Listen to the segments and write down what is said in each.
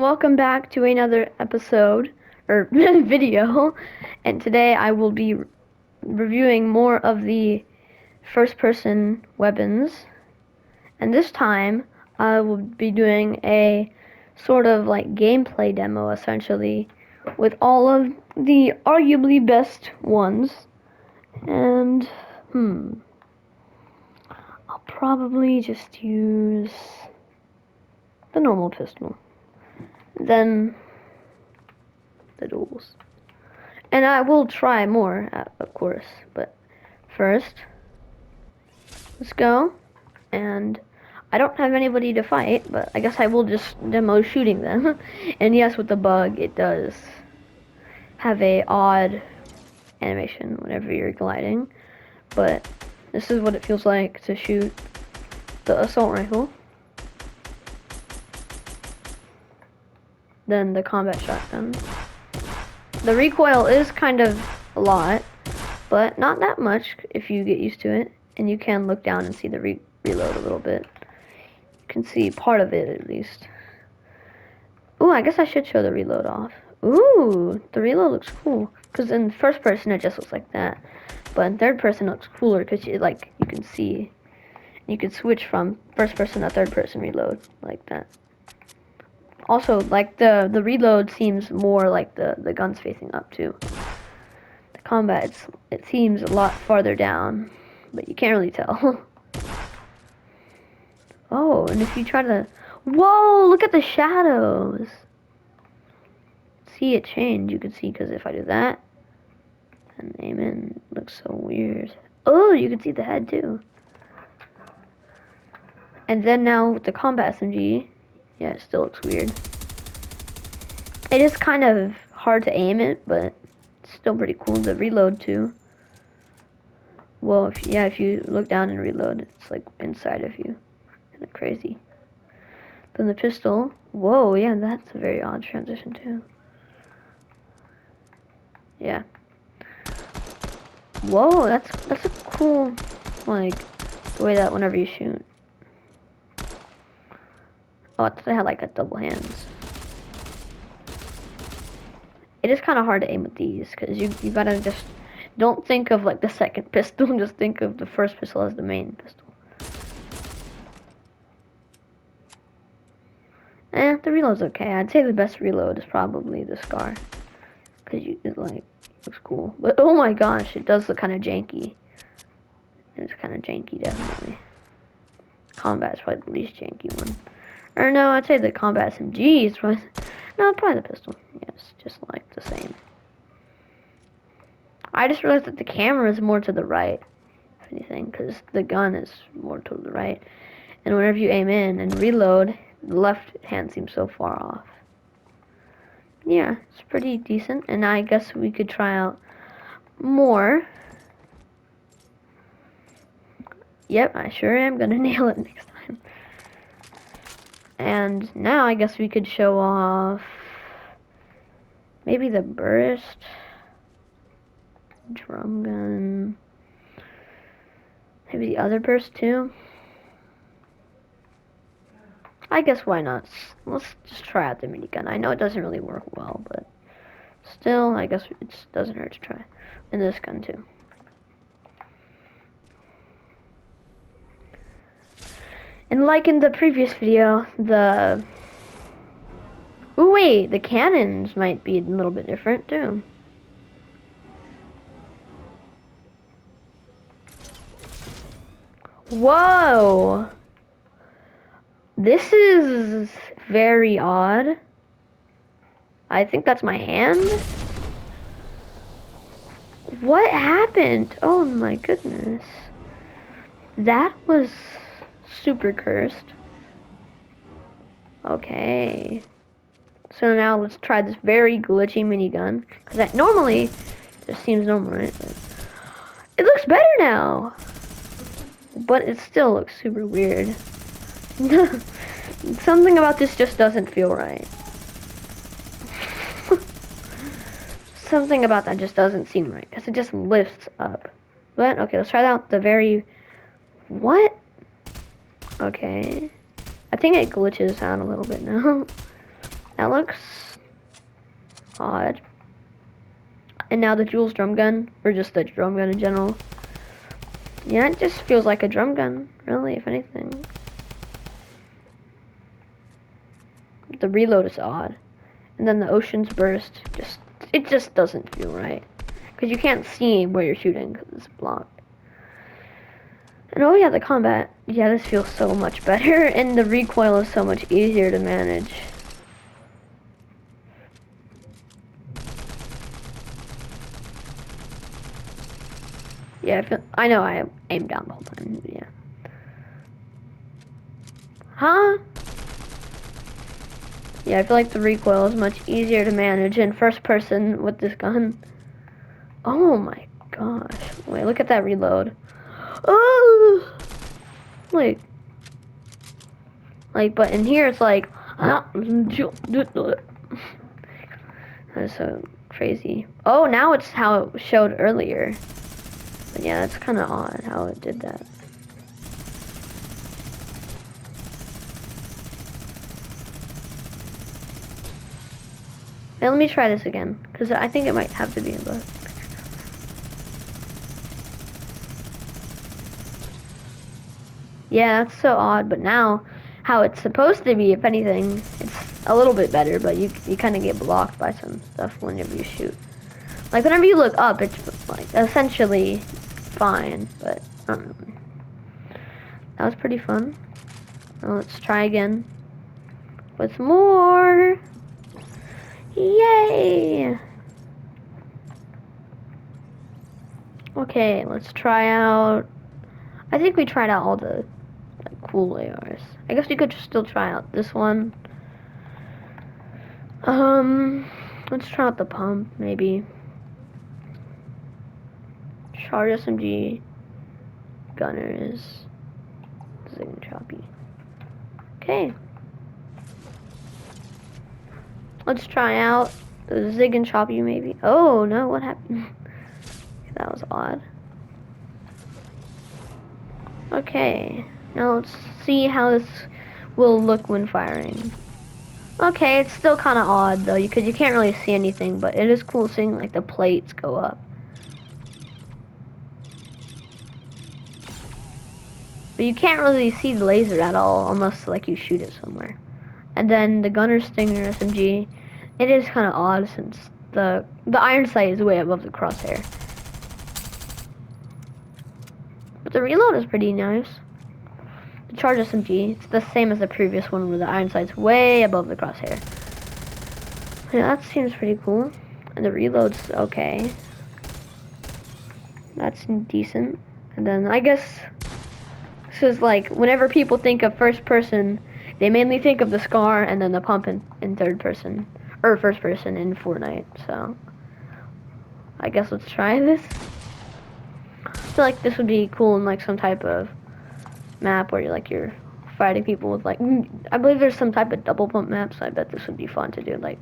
Welcome back to another episode or video, and today I will be reviewing more of the first person weapons, and this time I will be doing a sort of like gameplay demo essentially with all of the arguably best ones. And I'll probably just use the normal pistol, then the duels. And I will try more, of course, but first, let's go. And I don't have anybody to fight, but I guess I will just demo shooting them. And yes, with the bug, it does have a odd animation whenever you're gliding, but this is what it feels like to shoot the assault rifle. Then the combat shotgun. The recoil is kind of a lot, but not that much if you get used to it. And you can look down and see the reload a little bit. You can see part of it at least. Ooh, I guess I should show the reload off. Ooh, the reload looks cool. Because in first person it just looks like that. But in third person it looks cooler because you can see. You can switch from first person to third person reload like that. Also, like the reload seems more like the gun's facing up too. The combat, it seems a lot farther down, but you can't really tell. Oh, and if you try to, whoa, look at the shadows. See it change, you can see, because if I do that, and aim in, it looks so weird. Oh, you can see the head too. And then now with the combat SMG, yeah, it still looks weird. It is kind of hard to aim it, but it's still pretty cool. The reload too. Well, if you look down and reload, it's like inside of you. Kind of crazy. Then the pistol. Whoa, yeah, that's a very odd transition too. Yeah. Whoa, that's a cool, like, the way that whenever you shoot. Oh, I thought I had like a double hands. It is kind of hard to aim with these because you gotta just don't think of like the second pistol, just think of the first pistol as the main pistol. The reload's okay. I'd say the best reload is probably the Scar because it like looks cool. But oh my gosh, it does look kind of janky. It's kind of janky, definitely. Combat's probably the least janky one. Or no, I'd say the combat SMG is probably probably the pistol. Yes, just like the same. I just realized that the camera is more to the right, if anything, because the gun is more to the right. And whenever you aim in and reload, the left hand seems so far off. Yeah, it's pretty decent, and I guess we could try out more. Yep, I sure am gonna nail it next time. And now I guess we could show off maybe the burst, drum gun, maybe the other burst too. I guess why not? Let's just try out the minigun. I know it doesn't really work well, but still, I guess it doesn't hurt to try. And this gun too. And like in the previous video, ooh wait, the cannons might be a little bit different too. Whoa! This is very odd. I think that's my hand. What happened? Oh my goodness. That was super cursed. Okay. So now let's try this very glitchy minigun. Because that normally just seems normal, right? But it looks better now. But it still looks super weird. Something about this just doesn't feel right. Something about that just doesn't seem right. Because it just lifts up. But, okay, let's try out the very... What? Okay. I think it glitches out a little bit now. That looks odd. And now the Jules drum gun, or just the drum gun in general. Yeah, it just feels like a drum gun, really, if anything. The reload is odd. And then the Ocean's Burst, it just doesn't feel right. Because you can't see where you're shooting, because it's blocked. And oh yeah, the combat. Yeah, this feels so much better, and the recoil is so much easier to manage. Yeah, I know I aimed down the whole time, yeah. Huh? Yeah, I feel like the recoil is much easier to manage in first person with this gun. Oh my gosh. Wait, look at that reload. Oh! But in here it's like, that's so crazy. Oh, now it's how it showed earlier. But yeah, that's kind of odd how it did that. Now let me try this again, because I think it might have to be in both. Yeah, that's so odd, but now, how it's supposed to be, if anything, it's a little bit better, but you kind of get blocked by some stuff whenever you shoot. Like, whenever you look up, it's, like, essentially fine, but, I don't know. That was pretty fun. Now let's try again with more. Yay! Okay, let's try out. I think we tried out all the cool ARs. I guess we could still try out this one. Let's try out the pump, maybe. Charge SMG. Gunners. Zig and Choppy. Okay. Let's try out the Zig and Choppy, maybe. Oh, no, what happened? That was odd. Okay. Now let's see how this will look when firing. Okay, it's still kind of odd though, because you can't really see anything, but it is cool seeing like the plates go up. But you can't really see the laser at all unless like you shoot it somewhere. And then the Gunner Stinger SMG, it is kind of odd since the iron sight is way above the crosshair. But the reload is pretty nice. The Charge SMG, it's the same as the previous one where the iron sight's way above the crosshair. Yeah, that seems pretty cool. And the reload's okay. That's decent. And then I guess this is like whenever people think of first person, they mainly think of the SCAR and then the pump in third person or first person in Fortnite. So I guess let's try this. I feel like this would be cool in like some type of map where you're fighting people with like I believe there's some type of double pump map, so I bet this would be fun to do. Like,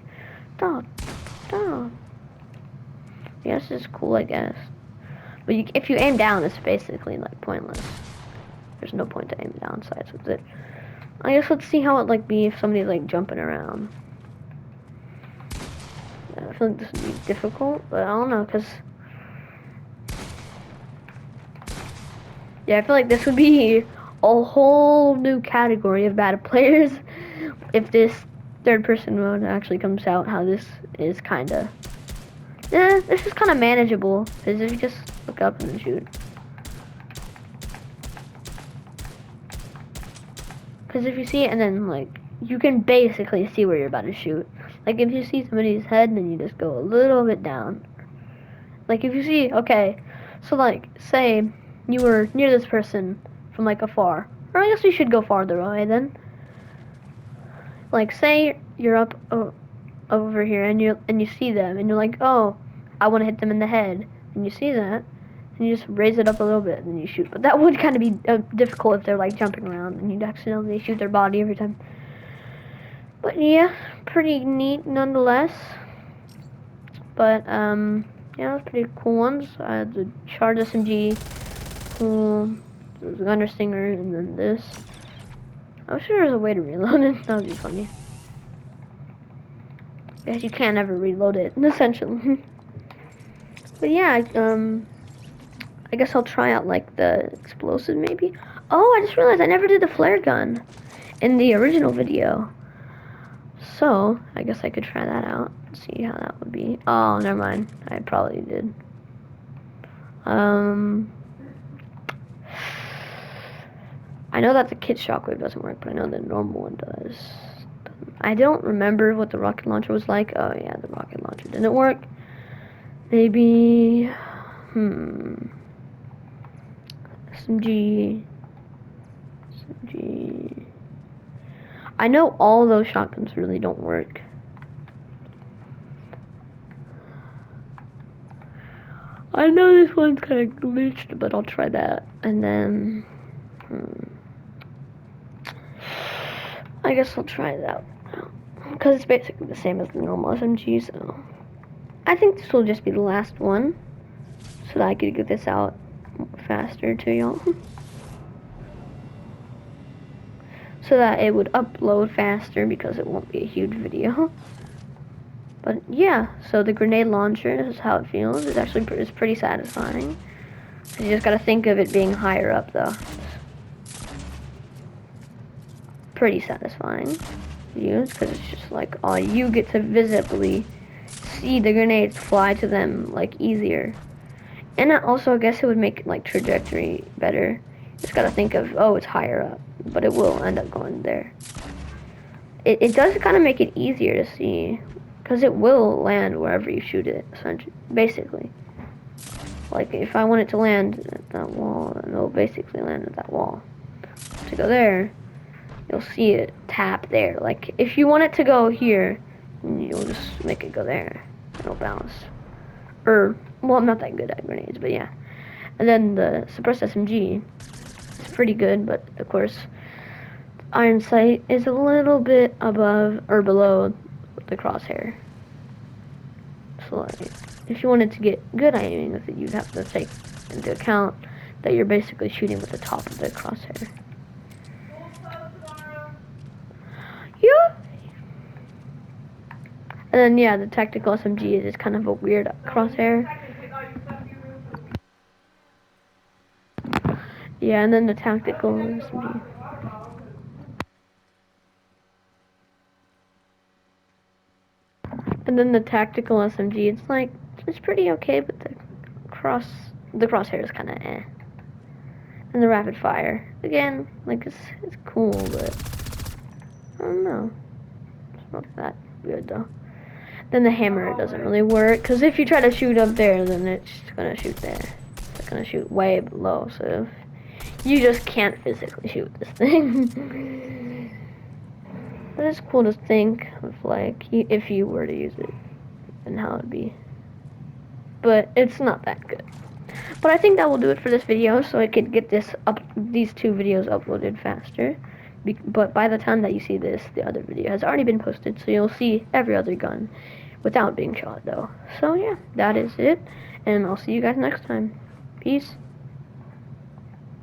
dog. Yeah, this is cool, I guess. But if you aim down, it's basically like pointless. There's no point to aim down sights with it. I guess let's see how it like be if somebody's like jumping around. Yeah, I feel like this would be difficult, but I don't know, cause yeah, I feel like this would be a whole new category of bad players if this third person mode actually comes out. How this is kinda, this is kinda manageable, because if you just look up and then shoot. Because if you see it and then like you can basically see where you're about to shoot. Like if you see somebody's head, then you just go a little bit down. Like if you see, okay, so like say you were near this person from like afar, or I guess we should go farther away then. Like say you're up over here and you see them and you're like, oh, I want to hit them in the head, and you see that, and you just raise it up a little bit and then you shoot. But that would kind of be difficult if they're like jumping around and you'd accidentally shoot their body every time. But yeah, pretty neat nonetheless. But yeah, those pretty cool ones. The Charge SMG, cool. The Gunner Stinger, and then this. I'm sure there's a way to reload it. That would be funny. because you can't ever reload it, essentially. But yeah, I guess I'll try out like the explosive maybe. Oh, I just realized I never did the flare gun in the original video. So, I guess I could try that out. See how that would be. Oh, never mind. I probably did. I know that the kit shockwave doesn't work, but I know the normal one does. I don't remember what the rocket launcher was like. Oh yeah, the rocket launcher didn't work. Maybe, SMG. I know all those shotguns really don't work. I know this one's kind of glitched, but I'll try that. And then, I guess I'll try that. Because it's basically the same as the normal SMG, so. I think this will just be the last one. So that I could get this out faster to y'all. So that it would upload faster because it won't be a huge video. But yeah, so the grenade launcher is how it feels. It's actually pretty satisfying. You just gotta think of it being higher up though. Pretty satisfying to use because it's just like, oh, you get to visibly see the grenades fly to them like easier. And also, I guess it would make like trajectory better. Just gotta think of, oh, it's higher up, but it will end up going there. It does kind of make it easier to see, because it will land wherever you shoot it, basically. Like, if I want it to land at that wall, then it'll basically land at that wall. To go there, you'll see it tap there. Like, if you want it to go here, you'll just make it go there. It'll bounce. Well, I'm not that good at grenades, but yeah. And then the suppressed SMG is pretty good, but of course, iron sight is a little bit above or below the crosshair. So like, if you wanted to get good aiming with it, you'd have to take into account that you're basically shooting with the top of the crosshair. Yeah. And then yeah, the tactical SMG is just kind of a weird crosshair. Yeah, and then the tactical SMG. And then the tactical SMG, it's pretty okay, but the crosshair is kind of eh. And the rapid fire, again, like it's cool, but I don't know. It's not that good though. Then the hammer doesn't really work, because if you try to shoot up there, then it's gonna shoot there. It's gonna shoot way below, so you just can't physically shoot this thing. But it's cool to think of, like, if you were to use it, and how it'd be. But it's not that good. But I think that will do it for this video, so I could get these two videos uploaded faster. But by the time that you see this, the other video has already been posted, so you'll see every other gun without being shot, though. So yeah, that is it, and I'll see you guys next time. Peace.